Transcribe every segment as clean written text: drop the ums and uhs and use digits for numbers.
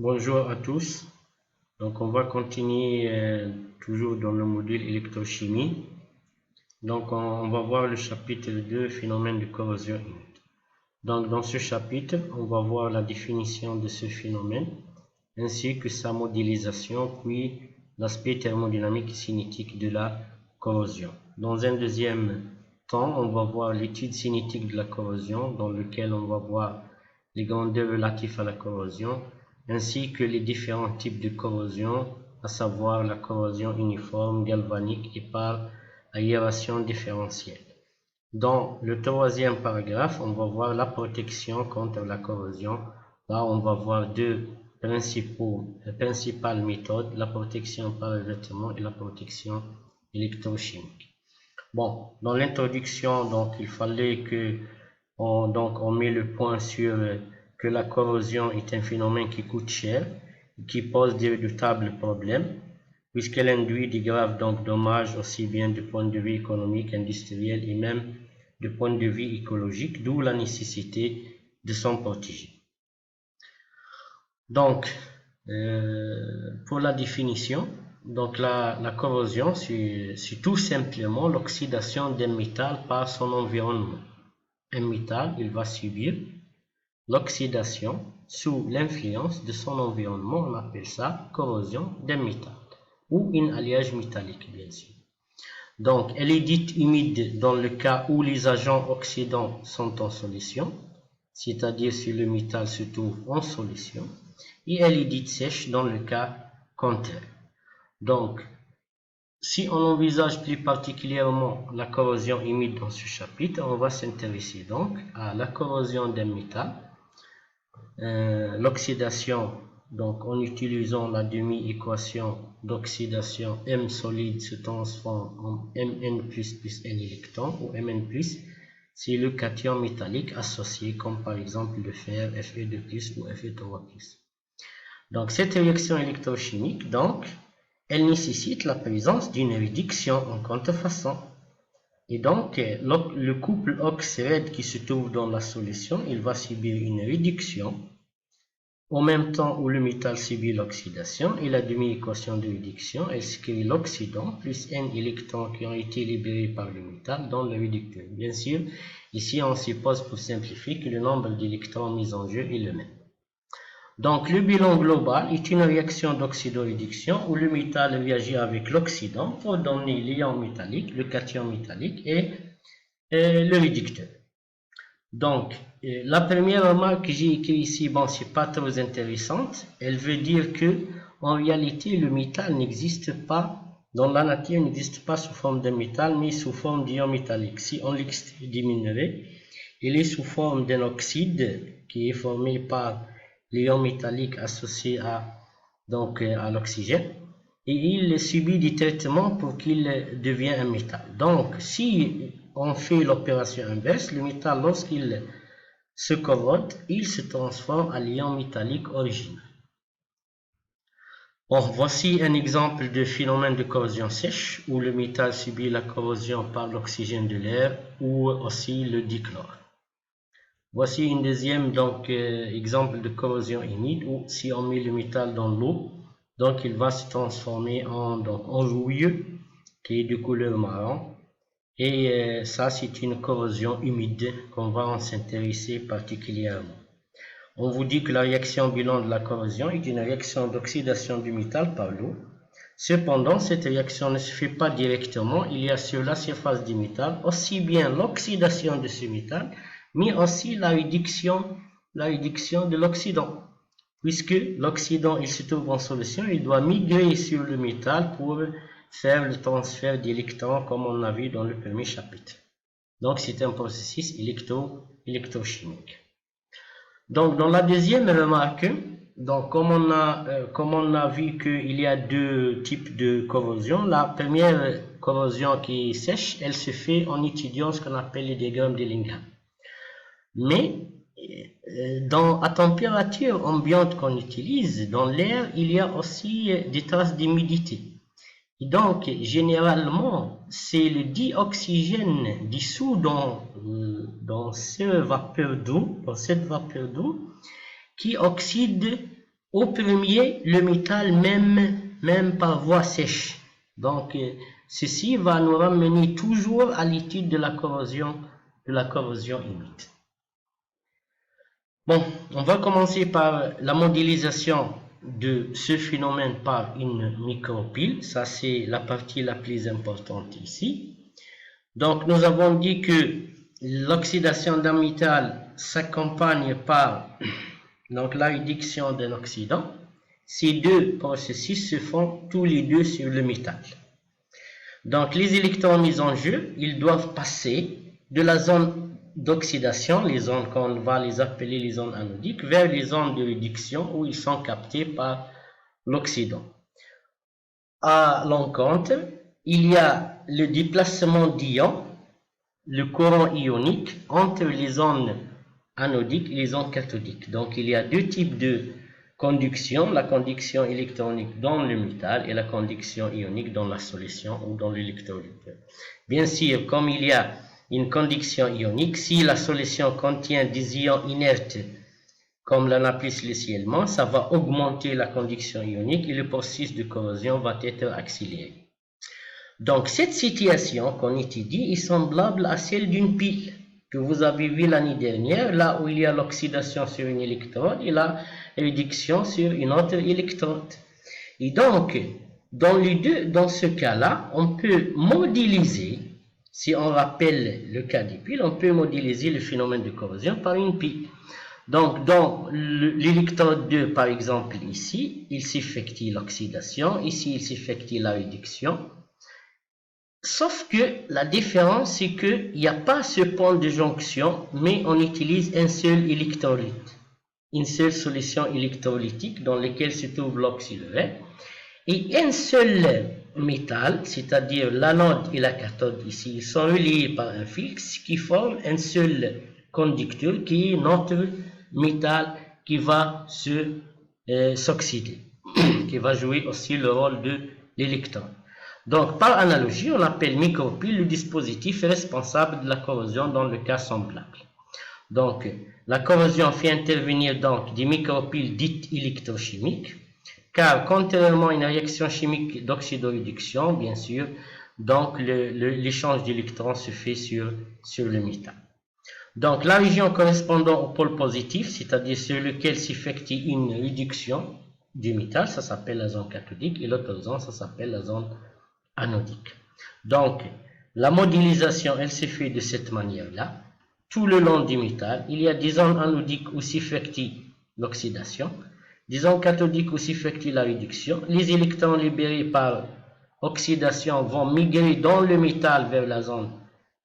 Bonjour à tous. Donc, on va continuer toujours dans le module électrochimie. Donc, on va voir le chapitre 2, phénomène de corrosion humide. Donc, dans ce chapitre, on va voir la définition de ce phénomène, ainsi que sa modélisation, puis l'aspect thermodynamique et cinétique de la corrosion. Dans un deuxième temps, on va voir l'étude cinétique de la corrosion, dans lequel on va voir les grandeurs relatives à la corrosion, ainsi que les différents types de corrosion, à savoir la corrosion uniforme, galvanique et par aération différentielle. Dans le troisième paragraphe, on va voir la protection contre la corrosion. Là, on va voir deux principales méthodes, la protection par revêtement et la protection électrochimique. Bon, dans l'introduction, donc, il fallait que on met le point sur que la corrosion est un phénomène qui coûte cher, qui pose de redoutables problèmes, puisqu'elle induit des graves dommages aussi bien du point de vue économique, industriel et même du point de vue écologique, d'où la nécessité de s'en protéger. Donc, pour la définition, donc la corrosion, c'est tout simplement l'oxydation d'un métal par son environnement. Un métal, il va subir l'oxydation sous l'influence de son environnement, on appelle ça corrosion d'un métal, ou un alliage métallique, bien sûr. Donc, elle est dite humide dans le cas où les agents oxydants sont en solution, c'est-à-dire si le métal se trouve en solution, et elle est dite sèche dans le cas contraire. Donc, si on envisage plus particulièrement la corrosion humide dans ce chapitre, on va s'intéresser donc à la corrosion d'un métal, l'oxydation, donc en utilisant la demi-équation d'oxydation, M solide se transforme en Mn plus N électrons, ou Mn plus, c'est le cation métallique associé, comme par exemple le fer, Fe2+, ou Fe3+. Donc cette réaction électrochimique, donc, elle nécessite la présence d'une réduction en contrefaçon. Et donc, le couple oxyde qui se trouve dans la solution, il va subir une réduction en même temps où le métal subit l'oxydation, et la demi-équation de réduction, elle crée l'oxydant plus N électrons qui ont été libérés par le métal dans le réducteur. Bien sûr, ici on suppose pour simplifier que le nombre d'électrons mis en jeu est le même. Donc, le bilan global est une réaction d'oxydoréduction où le métal réagit avec l'oxydant pour donner l'ion métallique, le cation métallique et le réducteur. Donc, la première remarque que j'ai écrite ici, bon, c'est pas très intéressante. Elle veut dire que, en réalité, le métal n'existe pas, dans la nature, n'existe pas sous forme de métal, mais sous forme d'ion métallique. Si on l'extrait du minerai, il est sous forme d'un oxyde qui est formé par l'ion métallique associé à l'oxygène, et il subit des traitements pour qu'il devienne un métal. Donc, si on fait l'opération inverse, le métal, lorsqu'il se corrode, il se transforme en l'ion métallique original. Bon, voici un exemple de phénomène de corrosion sèche, où le métal subit la corrosion par l'oxygène de l'air, ou aussi le dichlore. Voici une deuxième exemple de corrosion humide où si on met le métal dans l'eau, donc il va se transformer en rouille qui est de couleur marron, et ça c'est une corrosion humide qu'on va en s'intéresser particulièrement. On vous dit que la réaction bilan de la corrosion est une réaction d'oxydation du métal par l'eau. Cependant, cette réaction ne se fait pas directement, il y a sur la surface du métal aussi bien l'oxydation de ce métal, mais aussi la réduction de l'oxydant. Puisque l'oxydant, il se trouve en solution, il doit migrer sur le métal pour faire le transfert d'électrons comme on a vu dans le premier chapitre. Donc, c'est un processus électrochimique. Donc, dans la deuxième remarque, donc, comme on a vu qu'il y a deux types de corrosion, la première corrosion qui est sèche, elle se fait en étudiant ce qu'on appelle les diagrammes d'Ellingham. Mais à température ambiante qu'on utilise, dans l'air, il y a aussi des traces d'humidité. Et donc, généralement, c'est le dioxygène dissous dans cette vapeur d'eau, qui oxyde Au premier, le métal même par voie sèche. Donc, ceci va nous ramener toujours à l'étude de la corrosion humide. Bon, on va commencer par la modélisation de ce phénomène par une micropile. Ça, c'est la partie la plus importante ici. Donc, nous avons dit que l'oxydation d'un métal s'accompagne par donc, la réduction d'un oxydant. Ces deux processus se font tous les deux sur le métal. Donc, les électrons mis en jeu, ils doivent passer de la zone d'oxydation, les zones qu'on va les appeler les zones anodiques, vers les zones de réduction où ils sont captés par l'oxydant. À l'encontre, il y a le déplacement d'ions, le courant ionique, entre les zones anodiques et les zones cathodiques. Donc, il y a deux types de conduction, la conduction électronique dans le métal et la conduction ionique dans la solution ou dans l'électrolyte. Bien sûr, comme il y a une conduction ionique, si la solution contient des ions inertes, comme l'anaplis le ciellement, ça va augmenter la conduction ionique et le processus de corrosion va être accéléré. Donc, cette situation qu'on étudie est semblable à celle d'une pile que vous avez vue l'année dernière, là où il y a l'oxydation sur une électrode et la réduction sur une autre électrode. Et donc, dans ce cas-là, on peut modéliser, si on rappelle le cas des piles, on peut modéliser le phénomène de corrosion par une pile. Donc, dans l'électrode 2, par exemple, ici, il s'effectue l'oxydation, ici, il s'effectue la réduction. Sauf que la différence, c'est qu'il n'y a pas ce point de jonction, mais on utilise un seul électrolyte, une seule solution électrolytique dans laquelle se trouve l'oxyde vert, et un seul métal, c'est-à-dire l'anode et la cathode ici, ils sont reliés par un fil qui forme un seul conducteur qui est notre métal qui va s'oxyder, qui va jouer aussi le rôle de l'électron. Donc, par analogie, on appelle micropile le dispositif responsable de la corrosion dans le cas semblable. Donc, la corrosion fait intervenir donc des micropiles dites électrochimiques, car contrairement à une réaction chimique d'oxydoréduction, bien sûr, donc l'échange d'électrons se fait sur le métal. Donc, la région correspondant au pôle positif, c'est-à-dire sur lequel s'effectue une réduction du métal, ça s'appelle la zone cathodique, et l'autre zone, ça s'appelle la zone anodique. Donc, la modélisation, elle se fait de cette manière-là. Tout le long du métal, il y a des zones anodiques où s'effectue l'oxydation, des zones cathodiques où s'effectue la réduction. Les électrons libérés par oxydation vont migrer dans le métal vers la zone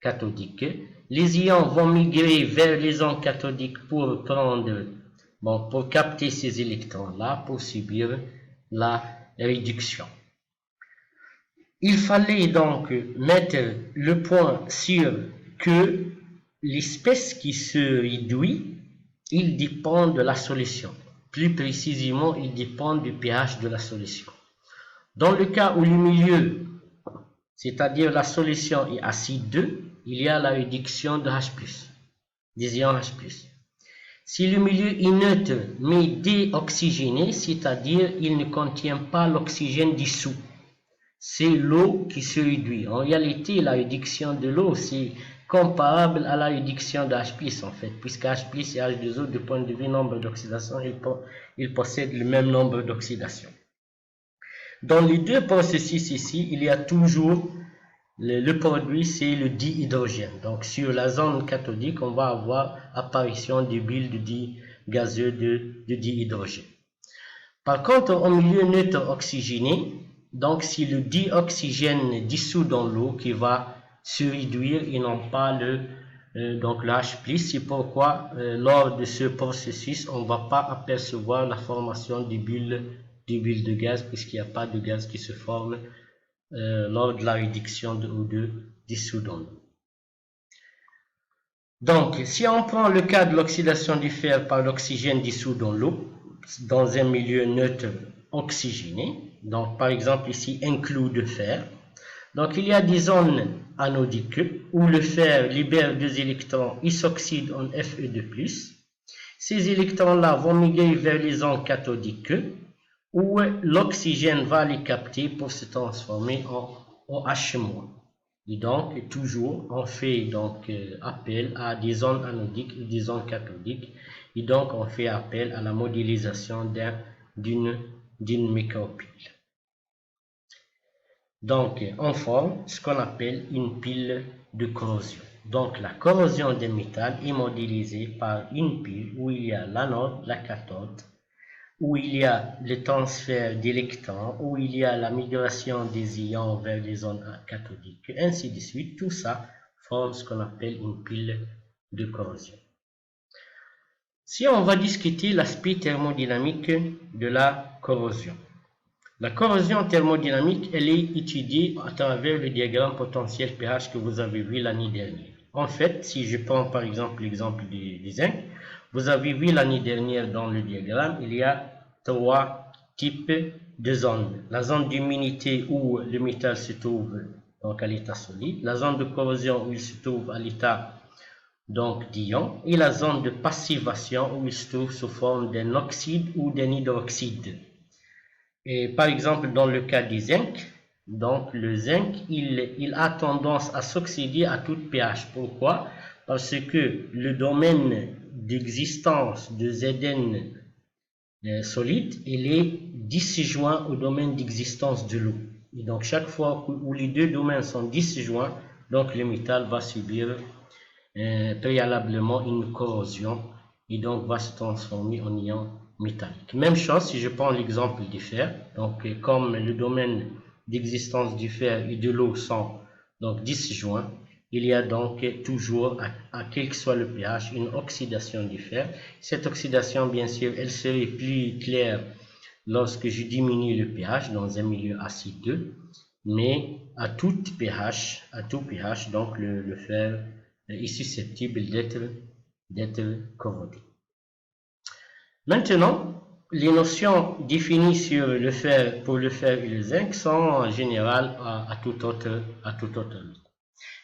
cathodique. Les ions vont migrer vers les zones cathodiques pour capter ces électrons-là, pour subir la réduction. Il fallait donc mettre le point sur que l'espèce qui se réduit, il dépend de la solution. Plus précisément, il dépend du pH de la solution. Dans le cas où le milieu, c'est-à-dire la solution est acide 2, il y a la réduction de H+, des ions H+. Si le milieu est neutre mais déoxygéné, c'est-à-dire il ne contient pas l'oxygène dissous, c'est l'eau qui se réduit. En réalité, la réduction de l'eau, c'est comparable à la réduction de H+, en fait, puisque H+, et H2O, du point de vue nombre d'oxydation, ils possèdent le même nombre d'oxydation. Dans les deux processus ici, il y a toujours le produit, c'est le dihydrogène. Donc, sur la zone cathodique, on va avoir apparition des bulles gazeux de dihydrogène. Par contre, au milieu neutre oxygéné, donc c'est le dioxygène dissous dans l'eau qui va se réduire et non pas le H+. C'est pourquoi lors de ce processus, on ne va pas apercevoir la formation des bulles de gaz, puisqu'il n'y a pas de gaz qui se forme lors de la réduction de O2 dissous dans l'eau. Donc, si on prend le cas de l'oxydation du fer par l'oxygène dissous dans l'eau, dans un milieu neutre oxygéné, donc par exemple ici un clou de fer, donc il y a des zones anodiques où le fer libère 2 électrons et s'oxyde en Fe2+. Ces électrons-là vont migrer vers les zones cathodiques où l'oxygène va les capter pour se transformer en OH-. Et donc, toujours, on fait donc appel à des zones anodiques et des zones cathodiques. Et donc, on fait appel à la modélisation d'une micropile. Donc, on forme ce qu'on appelle une pile de corrosion. Donc, la corrosion des métals est modélisée par une pile où il y a l'anode, la cathode, où il y a le transfert d'électrons, où il y a la migration des ions vers les zones cathodiques, ainsi de suite. Tout ça forme ce qu'on appelle une pile de corrosion. Si on va discuter l'aspect thermodynamique de la corrosion. La corrosion thermodynamique, elle est étudiée à travers le diagramme potentiel pH que vous avez vu l'année dernière. En fait, si je prends par exemple l'exemple du zinc, vous avez vu l'année dernière dans le diagramme, il y a 3 types de zones. La zone d'humidité où le métal se trouve donc à l'état solide, la zone de corrosion où il se trouve à l'état donc d'ion, et la zone de passivation où il se trouve sous forme d'un oxyde ou d'un hydroxyde. Et par exemple, dans le cas du zinc, donc le zinc, il a tendance à s'oxyder à toute pH. Pourquoi? Parce que le domaine d'existence de Zn solide, il est disjoint au domaine d'existence de l'eau. Et donc chaque fois où les deux domaines sont disjoints, donc le métal va subir préalablement une corrosion et donc va se transformer en ion métallique. Même chose si je prends l'exemple du fer, donc comme le domaine d'existence du fer et de l'eau sont donc disjoints, il y a donc toujours, à quel que soit le pH, une oxydation du fer. Cette oxydation, bien sûr, elle serait plus claire lorsque je diminue le pH dans un milieu acideux, mais à tout pH, donc le fer est susceptible d'être corrodé. Maintenant, les notions définies sur le fer, pour le fer et le zinc sont en général à tout autre niveau.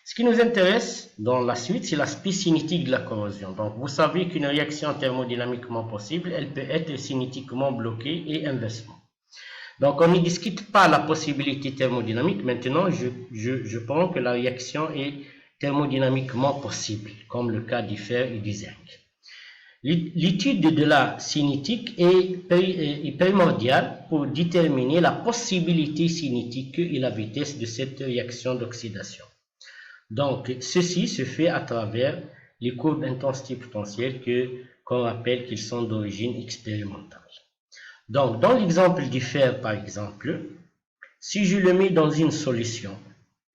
Ce qui nous intéresse dans la suite, c'est l'aspect cinétique de la corrosion. Donc, vous savez qu'une réaction thermodynamiquement possible, elle peut être cinétiquement bloquée et inversement. Donc, on ne discute pas la possibilité thermodynamique. Maintenant, je pense que la réaction est thermodynamiquement possible, comme le cas du fer et du zinc. L'étude de la cinétique est primordiale pour déterminer la possibilité cinétique et la vitesse de cette réaction d'oxydation. Donc, ceci se fait à travers les courbes d'intensité potentielle qu'on rappelle qu'ils sont d'origine expérimentale. Donc, dans l'exemple du fer, par exemple, si je le mets dans une solution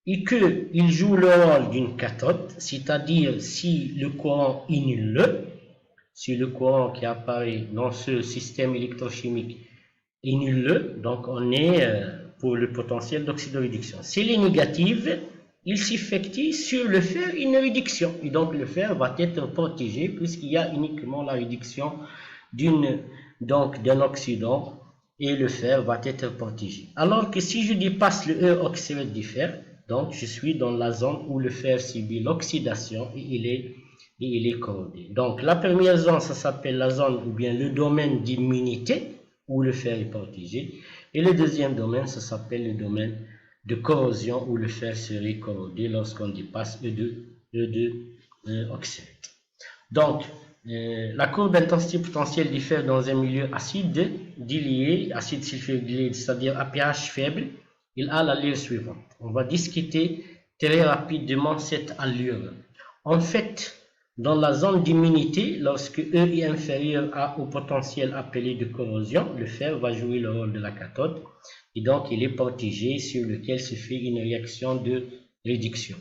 et qu'il joue le rôle d'une cathode, c'est-à-dire si le courant est nul, si le courant qui apparaît dans ce système électrochimique est nul, donc on est pour le potentiel d'oxydoréduction. S'il est négatif, il s'effectue sur le fer une réduction. Et donc le fer va être protégé puisqu'il y a uniquement la réduction d'un oxydant et le fer va être protégé. Alors que si je dépasse le E oxyde du fer, donc je suis dans la zone où le fer subit l'oxydation et il est corrodé. Donc la première zone, ça s'appelle la zone ou bien le domaine d'immunité où le fer est protégé. Et le deuxième domaine, ça s'appelle le domaine de corrosion où le fer serait corrodé lorsqu'on dépasse E2 oxyde. Donc, la courbe d'intensité potentielle du fer dans un milieu acide dilué, acide sulfurique dilué, c'est-à-dire à pH faible, il a l'allure suivante. On va discuter très rapidement cette allure. En fait, dans la zone d'immunité, lorsque E est inférieur au potentiel appelé de corrosion, le fer va jouer le rôle de la cathode et donc il est protégé sur lequel se fait une réaction de réduction.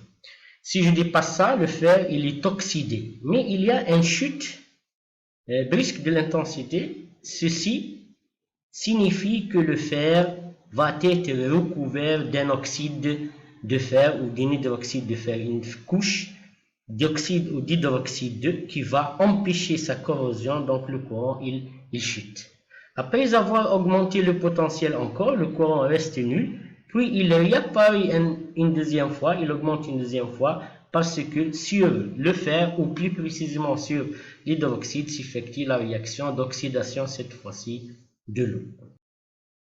Si je dépasse ça, le fer il est oxydé, mais il y a une chute brusque de l'intensité. Ceci signifie que le fer va être recouvert d'un oxyde de fer ou d'un hydroxyde de fer, une couche d'oxyde ou d'hydroxyde qui va empêcher sa corrosion, donc le courant il chute. Après avoir augmenté le potentiel encore, le courant reste nul, puis il réapparaît une deuxième fois, il augmente une deuxième fois, parce que sur le fer, ou plus précisément sur l'hydroxyde, s'effectue la réaction d'oxydation, cette fois-ci de l'eau.